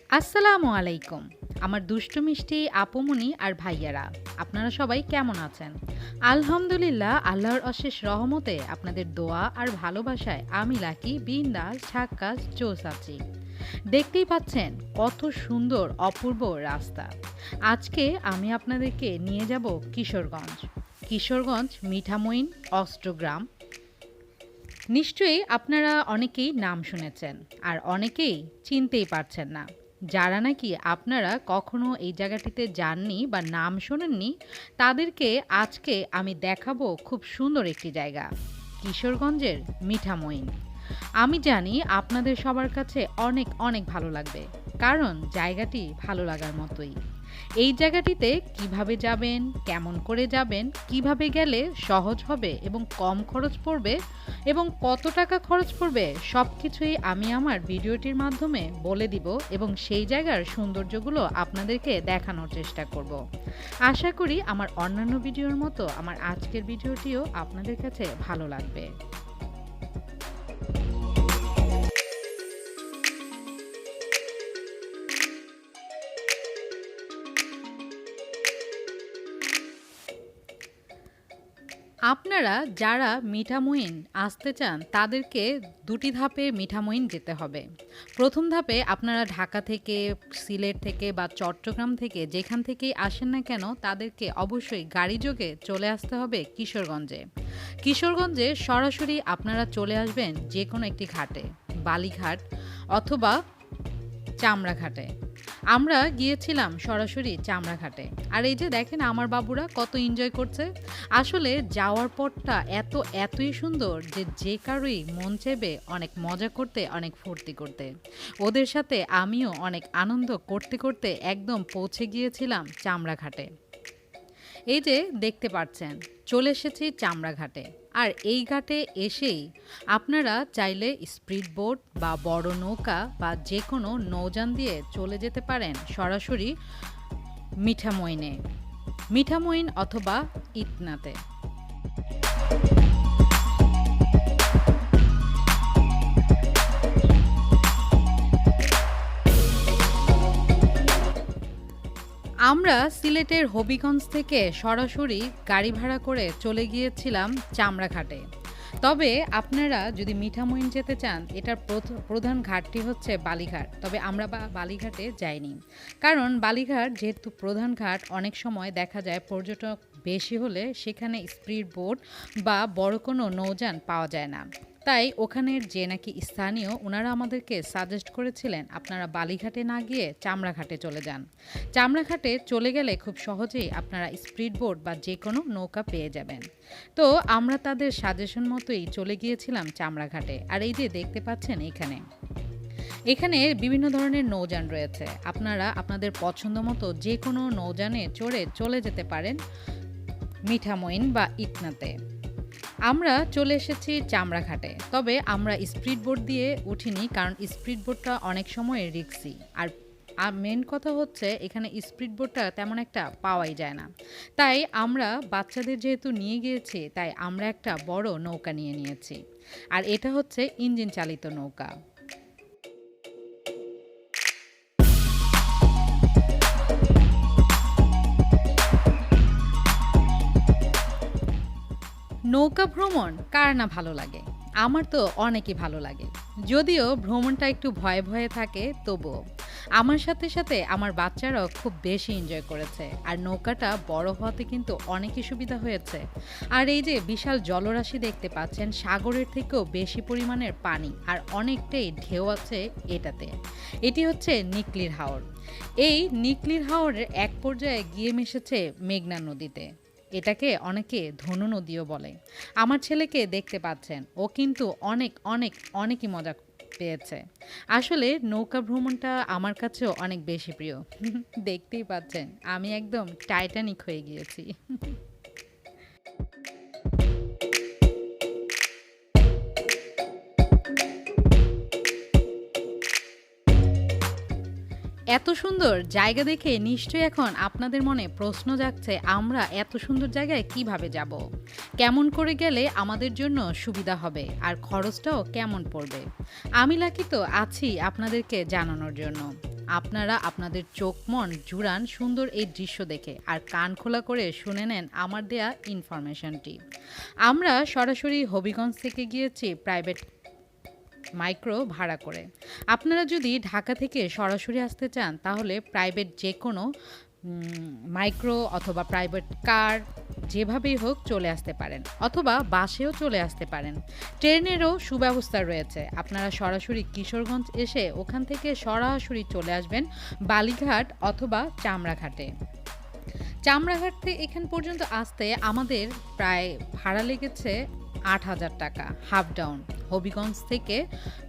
আসসালামু আলাইকুম। আমার দুষ্টু মিষ্টি আপুমনি আর ভাইয়ারা, আপনারা সবাই কেমন আছেন? আলহামদুলিল্লাহ, আল্লাহর অশেষ রহমতে আপনাদের দোয়া আর ভালোবাসায় আমি লাকি বিন্দাস ঝাক্কাস জোস আছি। দেখতেই পাচ্ছেন কত সুন্দর অপূর্ব রাস্তা। আজকে আমি আপনাদেরকে নিয়ে যাব কিশোরগঞ্জ। কিশোরগঞ্জ মিঠামইন অষ্টগ্রাম। নিশ্চয়ই আপনারা অনেকেই নাম শুনেছেন আর অনেকেই চিনতেই পারছেন না। যারা নাকি আপনারা কখনো এই জায়গাটিতে যাননি বা নাম শোনেননি, তাদেরকে আজকে আমি দেখাবো খুব সুন্দর একটি জায়গা, কিশোরগঞ্জের মিঠামইন। আমি জানি আপনাদের সবার কাছে অনেক অনেক ভালো লাগবে, কারণ জায়গাটি ভালো লাগার মতোই। এই জায়গাটিতে কিভাবে যাবেন, কেমন করে যাবেন, কিভাবে গেলে সহজ হবে এবং কম খরচ পড়বে এবং কত টাকা খরচ পড়বে, সব কিছুই আমি আমার ভিডিওটির মাধ্যমে বলে দিব এবং সেই জায়গার সৌন্দর্যগুলো আপনাদেরকে দেখানোর চেষ্টা করব। আশা করি আমার অন্যান্য ভিডিওর মতো আমার আজকের ভিডিওটিও আপনাদের কাছে ভালো লাগবে। আপনারা যারা মিঠামইন আসতে চান তাদেরকে দুটি ধাপে মিঠামইন যেতে হবে। প্রথম ধাপে আপনারা ঢাকা থেকে, সিলেট থেকে বা চট্টগ্রাম থেকে যেখান থেকেই আসেন না কেন, তাদেরকে অবশ্যই গাড়ি যোগে চলে আসতে হবে কিশোরগঞ্জে। কিশোরগঞ্জে সরাসরি আপনারা চলে আসবেন যে কোনো একটি ঘাটে, বালিঘাট অথবা চামড়াঘাটে। আমরা গিয়েছিলাম সরাসরি চামড়াঘাটে। আর এই যে দেখেন আমার বাবুরা কত এনজয় করছে। আসলে যাওয়ার পথটা এতই সুন্দর যে যে কারোই মন চাইবে অনেক মজা করতে, অনেক ফুর্তি করতে। ওদের সাথে আমিও অনেক আনন্দ করতে করতে একদম পৌঁছে গিয়েছিলাম চামড়াঘাটে। এই যে দেখতে পাচ্ছেন চলে এসেছি চামড়াঘাটে। আর এই ঘাটে এসেই আপনারা চাইলে স্পিড বোট বা বড় নৌকা বা যে কোনো নৌযান দিয়ে চলে যেতে পারেন সরাসরি মিঠামইনে, মিঠামইন অথবা ইতনাতে। আমরা সিলেটের হবিগঞ্জ থেকে সরাসরি গাড়ি ভাড়া করে চলে গিয়েছিলাম চামড়াঘাটে। তবে আপনারা যদি মিঠামইন যেতে চান, এটার প্রধান ঘাটটি হচ্ছে বালিঘাট। তবে আমরা বালিঘাটে যাইনি, কারণ বালিঘাট যেহেতু প্রধান ঘাট, অনেক সময় দেখা যায় পর্যটক বেশি হলে সেখানে স্পিড বোট বা বড় কোনো নৌযান পাওয়া যায় না। তাই ওখানের যে নাকি স্থানীয়, ওনারা আমাদেরকে সাজেস্ট করেছিলেন আপনারা বালিঘাটে না গিয়ে চামড়াঘাটে চলে যান। চামড়াঘাটে চলে গেলে খুব সহজেই আপনারা স্পিড বোট বা যে কোনো নৌকা পেয়ে যাবেন। তো আমরা তাদের সাজেশন মতোই চলে গিয়েছিলাম চামড়াঘাটে। আর এই যে দেখতে পাচ্ছেন এখানে বিভিন্ন ধরনের নৌযান রয়েছে। আপনারা আপনাদের পছন্দ মতো যে কোনো নৌযানে চড়ে চলে যেতে পারেন মিঠামইন বা ইতনাতে। আমরা চলে এসেছি চামড়াঘাটে। তবে আমরা স্পিড বোট দিয়ে উঠিনি, কারণ স্পিড বোটটা অনেক সময় রিস্কি। আর মেন কথা হচ্ছে এখানে স্পিড বোটটা তেমন একটা পাওয়াই যায় না। তাই আমরা বাচ্চাদের যেহেতু নিয়ে গিয়েছি, তাই আমরা একটা বড় নৌকা নিয়ে নিয়েছি। আর এটা হচ্ছে ইঞ্জিন চালিত নৌকা। নৌকা ভ্রমণ কার না ভালো লাগে? আমার তো অনেকই ভালো লাগে। যদিও ভ্রমণটা একটু ভয়ে ভয়ে থাকে, তবুও আমার সাথে সাথে আমার বাচ্চারাও খুব বেশি এনজয় করেছে। আর নৌকাটা বড় হওয়াতে কিন্তু অনেকই সুবিধা হয়েছে। আর এই যে বিশাল জলরাশি দেখতে পাচ্ছেন, সাগরের থেকেও বেশি পরিমাণের পানি আর অনেকটাই ঢেউ আছে এটাতে। এটি হচ্ছে নিকলির হাওর। এই নিকলির হাওরের এক পর্যায়ে গিয়ে মিশেছে মেঘনা নদীতে। এটাকে অনেকে ধনু নদীও বলে। আমার ছেলেকে দেখতে পাচ্ছেন, ও কিন্তু অনেক অনেক অনেকই মজা পেয়েছে। আসলে নৌকা ভ্রমণটা আমার কাছেও অনেক বেশি প্রিয়। দেখতেই পাচ্ছেন আমি একদম টাইটানিক হয়ে গিয়েছি। এত সুন্দর জায়গা দেখে নিশ্চয়ই এখন আপনাদের মনে প্রশ্ন জাগছে, আমরা এত সুন্দর জায়গায় কিভাবে যাব, কেমন করে গেলে আমাদের জন্য সুবিধা হবে, আর খরচটাও কেমন পড়বে। আমি লাকি তো আছি আপনাদেরকে জানানোর জন্য। আপনারা আপনাদের চোখ মন জুড়ান সুন্দর এই দৃশ্য দেখে আর কান খোলা করে শুনে নেন আমার দেয়া ইনফরমেশনটি। আমরা সরাসরি হবিগঞ্জ থেকে গিয়েছি প্রাইভেট মাইক্রো ভাড়া করে। আপনারা যদি ঢাকা থেকে সরাসরি আসতে চান তাহলে প্রাইভেট যে কোনো মাইক্রো অথবা প্রাইভেট কার যেভাবেই হোক চলে আসতে পারেন, অথবা বাসেও চলে আসতে পারেন। ট্রেনেরও সুব্যবস্থা রয়েছে। আপনারা সরাসরি কিশোরগঞ্জ এসে ওখান থেকে সরাসরি চলে আসবেন বালিঘাট অথবা চামড়াঘাটে। চামড়াঘাট থেকে এখান পর্যন্ত আসতে আমাদের প্রায় ভাড়া লেগেছে ৮,০০০ টাকা হাফ ডাউন। হবিগঞ্জ থেকে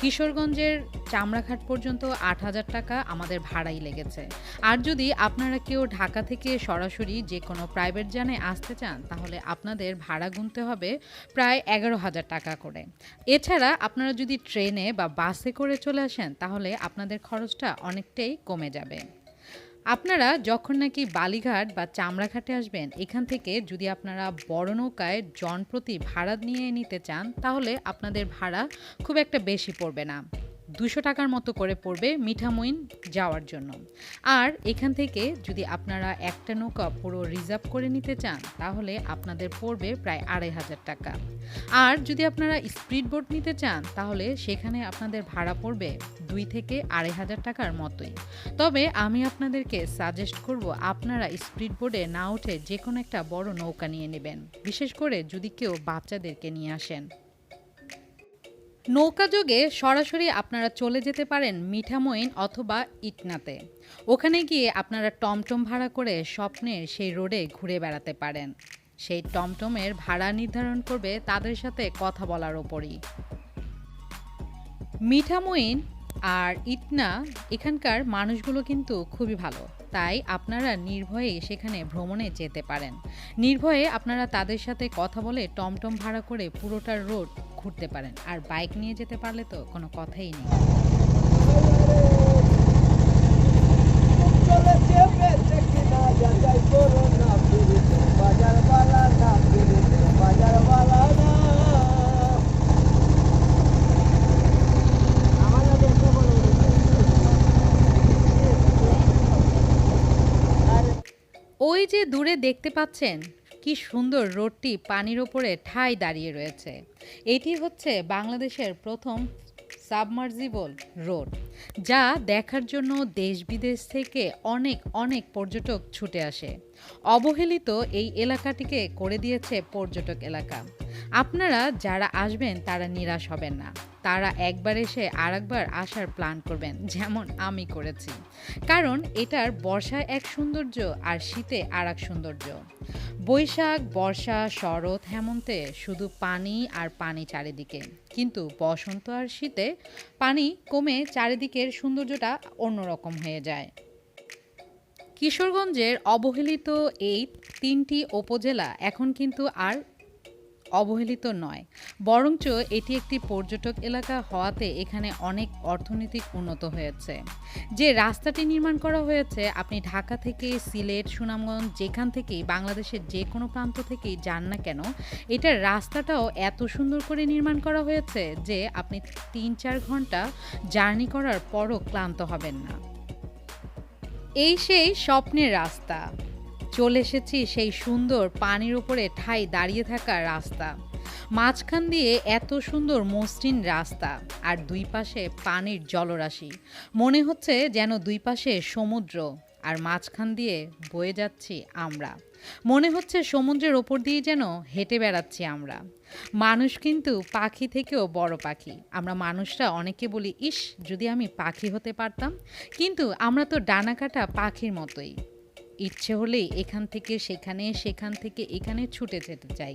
কিশোরগঞ্জের চামড়াঘাট পর্যন্ত ৮,০০০ টাকা আমাদের ভাড়াই লেগেছে। আর যদি আপনারা কেউ ঢাকা থেকে সরাসরি যে কোনো প্রাইভেট যানে আসতে চান তাহলে আপনাদের ভাড়া গুনতে হবে প্রায় ১১,০০০ টাকা করে। এছাড়া আপনারা যদি ট্রেনে বা বাসে করে চলে আসেন তাহলে আপনাদের খরচটা অনেকটাই কমে যাবে। আপনারা যখন নাকি বালিঘাট বা চামড়াঘাটে আসবেন, এখান থেকে যদি আপনারা বড় নৌকায় জনপ্রতি ভাড়া নিয়ে নিতে চান তাহলে আপনাদের ভাড়া খুব একটা বেশি পড়বে না, ২০০ টাকার মতো করে পড়বে মিঠামইন যাওয়ার জন্য। আর এখান থেকে যদি আপনারা একটা নৌকা পুরো রিজার্ভ করে নিতে চান তাহলে আপনাদের পড়বে প্রায় ২,৫০০ টাকা। আর যদি আপনারা স্পিড বোট নিতে চান তাহলে সেখানে আপনাদের ভাড়া পড়বে ২ থেকে ২,৫০০ টাকার মতোই। তবে আমি আপনাদেরকে সাজেস্ট করব আপনারা স্পিড বোটে না উঠে যে কোনো একটা বড় নৌকা নিয়ে নেবেন, বিশেষ করে যদি কেউ বাচ্চাদেরকে নিয়ে আসেন। নৌকাযোগে সরাসরি আপনারা চলে যেতে পারেন মিঠামইন অথবা ইটনাতে। ওখানে গিয়ে আপনারা টমটম ভাড়া করে স্বপ্নের সেই রোডে ঘুরে বেড়াতে পারেন। সেই টমটমের ভাড়া নির্ধারণ করবে তাদের সাথে কথা বলার ওপরই। মিঠামইন আর ইটনা এখানকার মানুষগুলো কিন্তু খুবই ভালো, তাই আপনারা নির্ভয়ে সেখানে ভ্রমণে যেতে পারেন। নির্ভয়ে আপনারা তাদের সাথে কথা বলে টমটম ভাড়া করে পুরোটা রোড ঘুরতে পারেন। আর বাইক নিয়ে যেতে পারলে তো কোনো কথাই নেই। ওই যে দূরে দেখতে পাচ্ছেন কি সুন্দর রোডটি পানির ওপরে ঠাই দাঁড়িয়ে রয়েছে। এটি হচ্ছে বাংলাদেশের প্রথম সাবমার্জিবল রোড, যা দেখার জন্য দেশ বিদেশ থেকে অনেক অনেক পর্যটক ছুটে আসে। অবহেলিত এই এলাকাটিকে করে দিয়েছে পর্যটক এলাকা। আপনারা যারা আসবেন তারা নিরাশ হবেন না, তারা একবার এসে আরেকবার আসার প্ল্যান করবেন, যেমন আমি করেছি। কারণ এটার বর্ষায় এক সৌন্দর্য আর শীতে আর এক সৌন্দর্য। বৈশাখ, বর্ষা, শরৎ, হেমন্তে শুধু পানি আর পানি চারিদিকে, কিন্তু বসন্ত আর শীতে পানি কমে চারিদিকের সৌন্দর্যটা অন্যরকম হয়ে যায়। কিশোরগঞ্জের অবহেলিত এই ৩টি উপজেলা এখন কিন্তু আর অবহেলিত নয়, বরঞ্চ এটি একটি পর্যটক এলাকা হওয়াতে এখানে অনেক অর্থনৈতিক উন্নত হয়েছে। যে রাস্তাটি নির্মাণ করা হয়েছে, আপনি ঢাকা থেকে সিলেট, সুনামগঞ্জ যেখান থেকেই বাংলাদেশের যে কোনো প্রান্ত থেকেই যান না কেন, এটার রাস্তাটাও এত সুন্দর করে নির্মাণ করা হয়েছে যে আপনি ৩-৪ ঘন্টা জার্নি করার পরও ক্লান্ত হবেন না। এই সেই স্বপ্নের রাস্তা। চলে এসেছি সেই সুন্দর পানির উপরে ঠাই দাঁড়িয়ে থাকা রাস্তা। মাঝখান দিয়ে এত সুন্দর মসৃণ রাস্তা আর দুই পাশে পানির জলরাশি, মনে হচ্ছে যেন দুই পাশে সমুদ্র আর মাঝখান দিয়ে বয়ে যাচ্ছি আমরা। মনে হচ্ছে সমুদ্রের ওপর দিয়ে যেন হেঁটে বেড়াচ্ছি আমরা। মানুষ কিন্তু পাখি থেকেও বড় পাখি। আমরা মানুষরা অনেকে বলি, ইস যদি আমি পাখি হতে পারতাম, কিন্তু আমরা তো ডানা কাটা পাখির মতোই। ইচ্ছে হলেই এখান থেকে সেখানে, সেখান থেকে এখানে ছুটে যেতে চাই।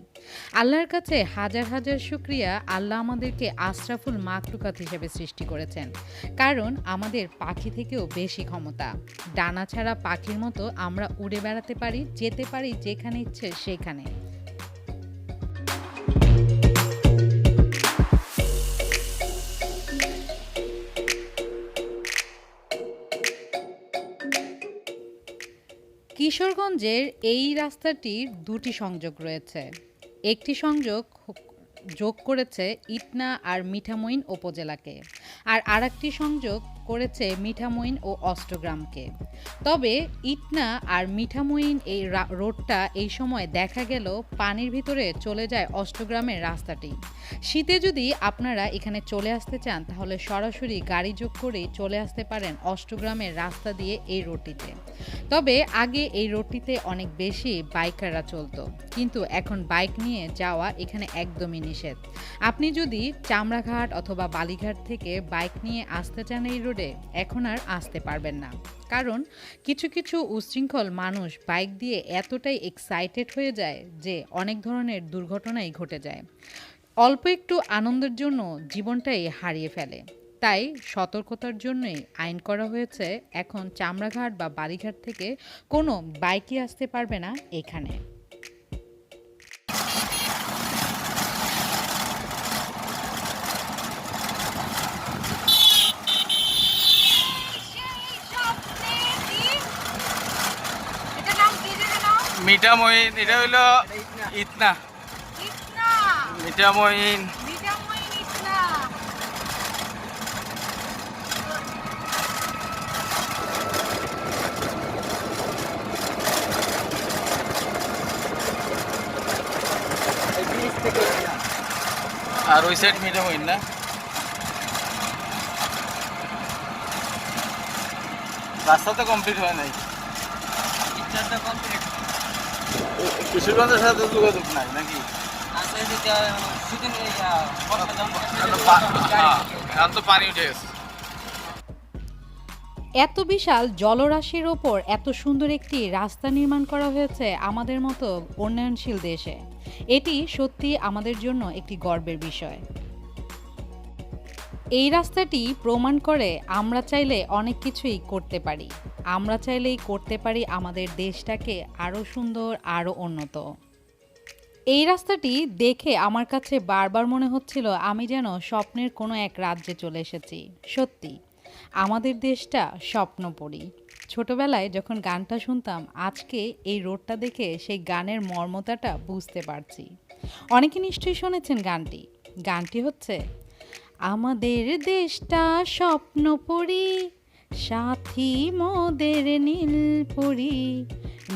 আল্লাহর কাছে হাজার হাজার শুকরিয়া, আল্লাহ আমাদেরকে আশরাফুল মাখলুকাত হিসেবে সৃষ্টি করেছেন, কারণ আমাদের পাখি থেকেও বেশি ক্ষমতা। ডানা ছাড়া পাখির মতো আমরা উড়ে বেড়াতে পারি, যেতে পারি যেখানে ইচ্ছে সেখানে। কিশোরগঞ্জের এই রাস্তাটির দুটি সংযোগ রয়েছে। একটি সংযোগ যোগ করেছে ইটনা আর মিঠামইন উপজেলাকে, আর আরেকটি সংযোগ করেছে মিঠামইন ও অষ্টগ্রামকে। তবে ইটনা আর মিঠামইন এই রোডটা এই সময় দেখা গেল পানির ভিতরে চলে যায় অষ্টগ্রামের রাস্তাটি। শীতে যদি আপনারা এখানে চলে আসতে চান তাহলে সরাসরি গাড়ি যোগ করেই চলে আসতে পারেন অষ্টগ্রামের রাস্তা দিয়ে এই রোডটিতে। তবে আগে এই রোডটিতে অনেক বেশি বাইকাররা চলতো, কিন্তু এখন বাইক নিয়ে যাওয়া এখানে একদমই নিষেধ। আপনি যদি চামড়াঘাট অথবা বালিঘাট থেকে বাইক নিয়ে আসতে চান এই রোডে, এখন আর আসতে পারবেন না। কারণ কিছু কিছু উচ্ছৃঙ্খল মানুষ বাইক দিয়ে এতটাই এক্সাইটেড হয়ে যায় যে অনেক ধরনের দুর্ঘটনাই ঘটে যায়। অল্প একটু আনন্দের জন্য জীবনটাই হারিয়ে ফেলে। তাই সতর্কতার জন্যই আইন করা হয়েছে, এখন চামড়াঘাট বা বালিঘাট থেকে কোনো বাইকই আসতে পারবে না এখানে। মিঠামইন, এটা হইলো ইটনা। মিঠামইন আর ওই সাইড মিঠামইন না? রাস্তা তো কমপ্লিট হয় নাই, কিশোরগঞ্জের সাথে যোগাযোগ নাই নাকি? এখন তো পানি উঠে গেছে। এত বিশাল জলরাশির ওপর এত সুন্দর একটি রাস্তা নির্মাণ করা হয়েছে আমাদের মতো উন্নয়নশীল দেশে। এটি সত্যি আমাদের জন্য একটি গর্বের বিষয়। এই রাস্তাটি প্রমাণ করে আমরা চাইলে অনেক কিছুই করতে পারি। আমরা চাইলেই করতে পারি আমাদের দেশটাকে আরও সুন্দর, আরও উন্নত। এই রাস্তাটি দেখে আমার কাছে বারবার মনে হচ্ছিল আমি যেন স্বপ্নের কোনো এক রাজ্যে চলে এসেছি। সত্যি আমাদের দেশটা স্বপ্নপুরী। ছোটবেলায় যখন গানটা শুনতাম, আজকে এই রোডটা দেখে সেই গানের মর্মতাটা বুঝতে পারছি। অনেকে নিশ্চয়ই শুনেছেন গানটি। গানটি হচ্ছে, আমাদের দেশটা স্বপ্নপুরী, সাথী মোদের নীলপুরী,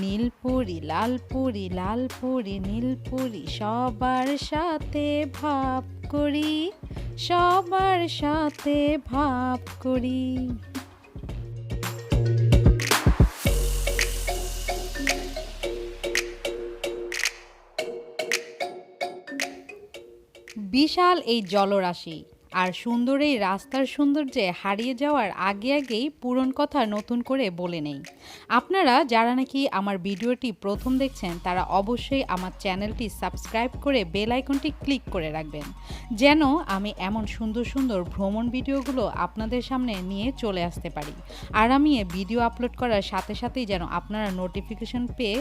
নীলপুরী লালপুরী, লালপুরী নীলপুরী, সবার সাথে ভাব করি, সবার সাথে ভাব করি। বিশাল এই জলরাশি আর সুন্দর এই রাস্তার সৌন্দর্যে হারিয়ে যাওয়ার আগে আগেই পুরন কথা নতুন করে বলে নেই। আপনারা যারা নাকি আমার ভিডিওটি প্রথম দেখছেন তারা অবশ্যই আমার চ্যানেলটি সাবস্ক্রাইব করে বেল আইকনটি ক্লিক করে রাখবেন, যেন আমি এমন সুন্দর সুন্দর ভ্রমণ ভিডিওগুলো আপনাদের সামনে নিয়ে চলে আসতে পারি। আর আমি ভিডিও আপলোড করার সাথে সাথেই যেন আপনারা নোটিফিকেশন পেয়ে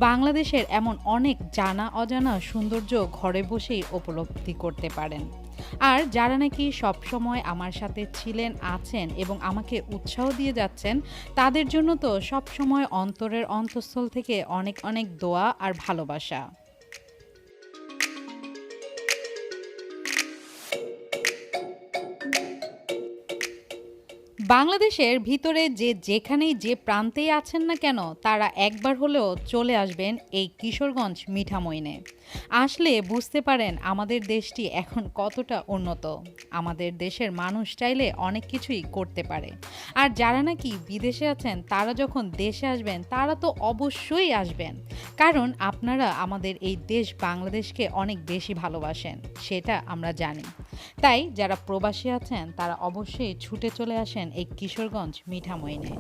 বাংলাদেশের এমন অনেক জানা অজানা সৌন্দর্য ঘরে বসেই উপলব্ধি করতে পারেন। আর যারা নাকি সব সময় আমার সাথে ছিলেন, আছেন এবং আমাকে উৎসাহ দিয়ে যাচ্ছেন, তাদের জন্য তো সব সময় অন্তরের অন্তঃস্থল থেকে অনেক অনেক দোয়া আর ভালোবাসা। বাংলাদেশের ভিতরে যেখানেই যে প্রান্তেই আছেন না কেন, তারা একবার হলেও চলে আসবেন এই কিশোরগঞ্জ মিঠামইনে। আসলে বুঝতে পারেন আমাদের দেশটি এখন কতটা উন্নত। আমাদের দেশের মানুষ চাইলে অনেক কিছুই করতে পারে। আর যারা নাকি বিদেশে আছেন তারা যখন দেশে আসবেন তারা তো অবশ্যই আসবেন, কারণ আপনারা আমাদের এই দেশ বাংলাদেশকে অনেক বেশি ভালোবাসেন, সেটা আমরা জানি। তাই যারা প্রবাসী আছেন তারা অবশ্যই ছুটে চলে আসেন এই কিশোরগঞ্জ মিঠামইনে।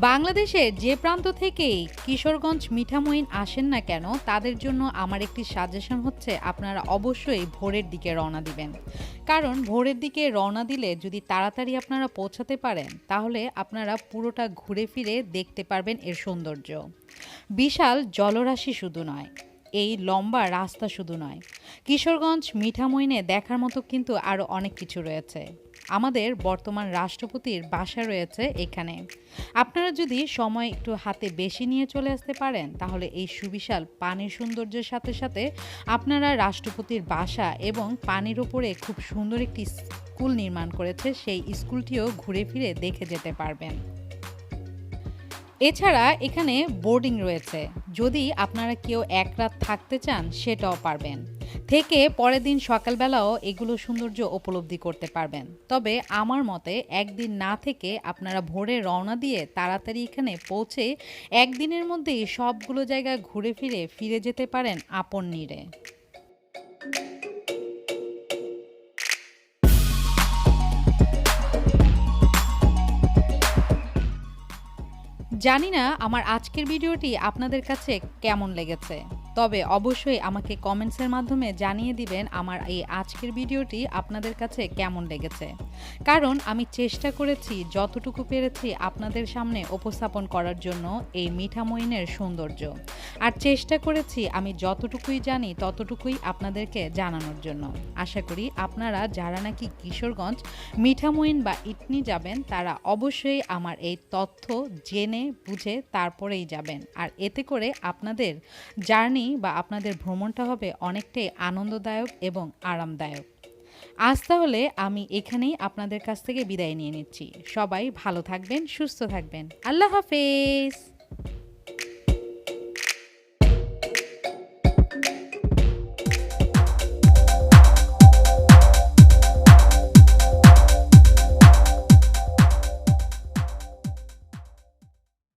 বাংলাদেশের যে প্রান্ত থেকেই কিশোরগঞ্জ মিঠামইন আসেন না কেন তাদের জন্য আমার একটি সাজেশন হচ্ছে আপনারা অবশ্যই ভোরের দিকে রওনা দিবেন। কারণ ভোরের দিকে রওনা দিলে যদি তাড়াতাড়ি আপনারা পৌঁছাতে পারেন তাহলে আপনারা পুরোটা ঘুরে ফিরে দেখতে পারবেন এর সৌন্দর্য। বিশাল জলরাশি শুধু নয়, এই লম্বা রাস্তা শুধু নয়, কিশোরগঞ্জ মিঠামইনে দেখার মতো কিন্তু আরও অনেক কিছু রয়েছে। আমাদের বর্তমান রাষ্ট্রপতির বাসা রয়েছে এখানে। আপনারা যদি সময় একটু হাতে বেশি নিয়ে চলে আসতে পারেন তাহলে এই সুবিশাল পানির সৌন্দর্যের সাথে সাথে আপনারা রাষ্ট্রপতির বাসা এবং পানির ওপরে খুব সুন্দর একটি স্কুল নির্মাণ করেছে সেই স্কুলটিও ঘুরে ফিরে দেখে যেতে পারবেন। এছাড়া এখানে বোর্ডিং রয়েছে, যদি আপনারা কেউ এক রাত থাকতে চান সেটাও পারবেন, থেকে পরের দিন সকালবেলাও এগুলো সৌন্দর্য উপলব্ধি করতে পারবেন। তবে আমার মতে একদিন না থেকে আপনারা ভোরে রওনা দিয়ে তাড়াতাড়ি এখানে পৌঁছে একদিনের মধ্যেই সবগুলো জায়গা ঘুরে ফিরে যেতে পারেন আপন নিরে। জানি না আমার আজকের ভিডিওটি আপনাদের কাছে কেমন লেগেছে, তবে অবশ্যই আমাকে কমেন্টসের মাধ্যমে জানিয়ে দিবেন আমার এই আজকের ভিডিওটি আপনাদের কাছে কেমন লেগেছে। কারণ আমি চেষ্টা করেছি যতটুকু পেরেছি আপনাদের সামনে উপস্থাপন করার জন্য এই মিঠামইনের সৌন্দর্য, আর চেষ্টা করেছি আমি যতটুকুই জানি ততটুকুই আপনাদেরকে জানানোর জন্য। আশা করি আপনারা যারা নাকি কিশোরগঞ্জ মিঠামইন বা ইটনি যাবেন তারা অবশ্যই আমার এই তথ্য জেনে বুঝে তারপরেই যাবেন, আর এতে করে আপনাদের জার্নি বা আপনাদের ভ্রমণটা হবে অনেকটাই আনন্দদায়ক এবং আরামদায়ক। আজ তাহলে আমি এখানেই আপনাদের কাছ থেকে বিদায় নিয়ে নিচ্ছি। সবাই ভালো থাকবেন, সুস্থ থাকবেন। আল্লাহ হাফেজ।